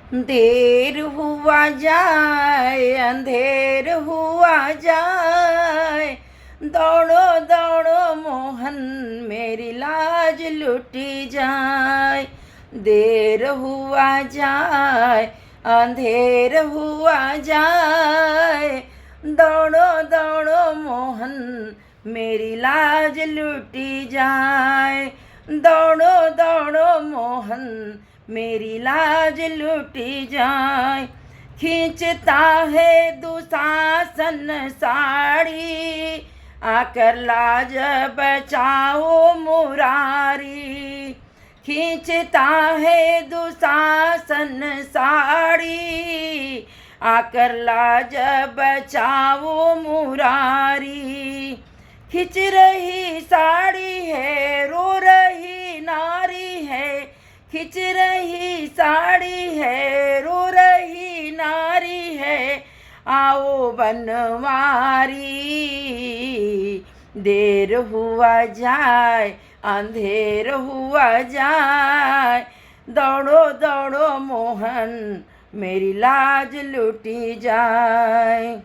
देर हुआ जाए अंधेर हुआ जाए, दौड़ो दौड़ो मोहन मेरी लाज लुटी जाए। देर हुआ जाए अंधेर हुआ जाए, दौड़ो दौड़ो मोहन मेरी लाज लुटी जाए। दौड़ो दौड़ो मोहन मेरी लाज लुटी जाए। खींचता है दुशासन साड़ी, आकर लाज बचाओ मुरारी। खींचता है दुशासन साड़ी, आकर लाज बचाओ मुरारी। खिंच रही साड़ी है रो रही नारी है, खिंच रही साड़ी है रो रही नारी है, आओ बनवारी। देर हुआ जाए अंधेर हुआ जाए, दौड़ो दौड़ो मोहन मेरी लाज लुटी जाए।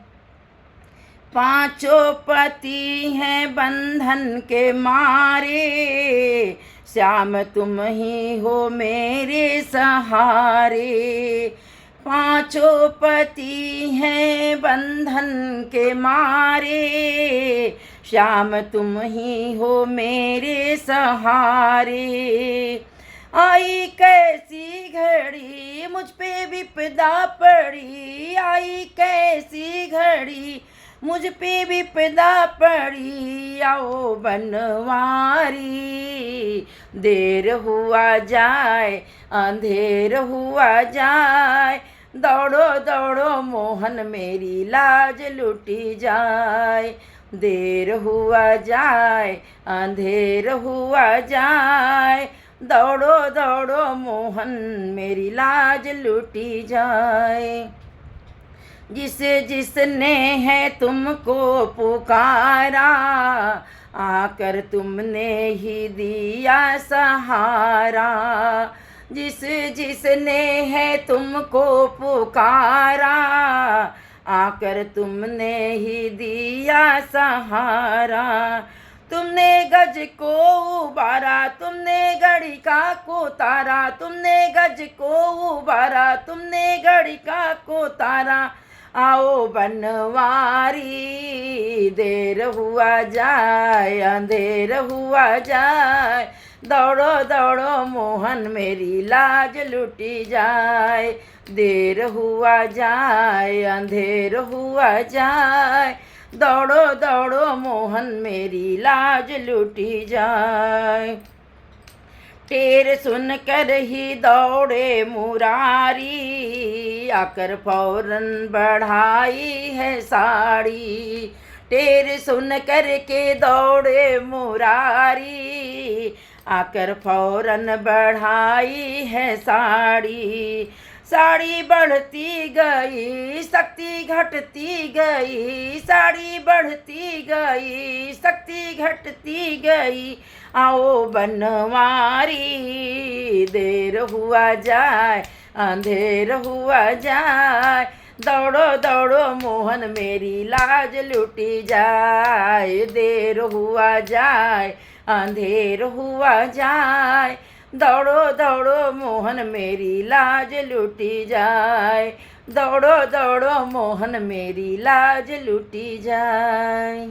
पांचों पति हैं बंधन के मारे, श्याम तुम ही हो मेरे सहारे। पांचों पति हैं बंधन के मारे, श्याम तुम ही हो मेरे सहारे। आई कैसी घड़ी मुझ पे विपदा पड़ी, आई कैसी घड़ी मुझ पे विपदा पड़ी, आओ बनवारी। देर हुआ जाए अंधेर हुआ जाए, दौड़ो दौड़ो मोहन मेरी लाज लुटी जाए। देर हुआ जाए अंधेर हुआ जाए, दौड़ो दौड़ो मोहन मेरी लाज लुटी जाए। जिसने है तुमको पुकारा, आकर तुमने ही दिया सहारा। जिसने है तुमको पुकारा, आकर तुमने ही दिया सहारा। तुमने गज को उबारा तुमने गड़िका को तारा, तुमने गज को उबारा तुमने गड़िका को तारा, आओ बनवारी। देर हुआ जाए अंधेर हुआ जाए, दौड़ो दौड़ो मोहन मेरी लाज लुटी जाए। देर हुआ जाए अंधेर हुआ जाए, दौड़ो दौड़ो मोहन मेरी लाज लुटी जाए। टेर सुनकर ही दौड़े मुरारी, आकर फौरन बढ़ाई है साड़ी। टेर सुन कर के दौड़े मुरारी, आकर फौरन बढ़ाई है साड़ी। साड़ी बढ़ती गई शक्ति घटती गई, साड़ी बढ़ती गई शक्ति घटती गई, आओ बनवारी। देर हुआ जाए अंधेर हुआ जाए, दौड़ो दौड़ो मोहन मेरी लाज लुटी जाए। देर हुआ जाए अंधेर हुआ जाए, दौड़ो दौड़ो मोहन मेरी लाज लुटी जाए। दौड़ो दौड़ो मोहन मेरी लाज लुटी जाए।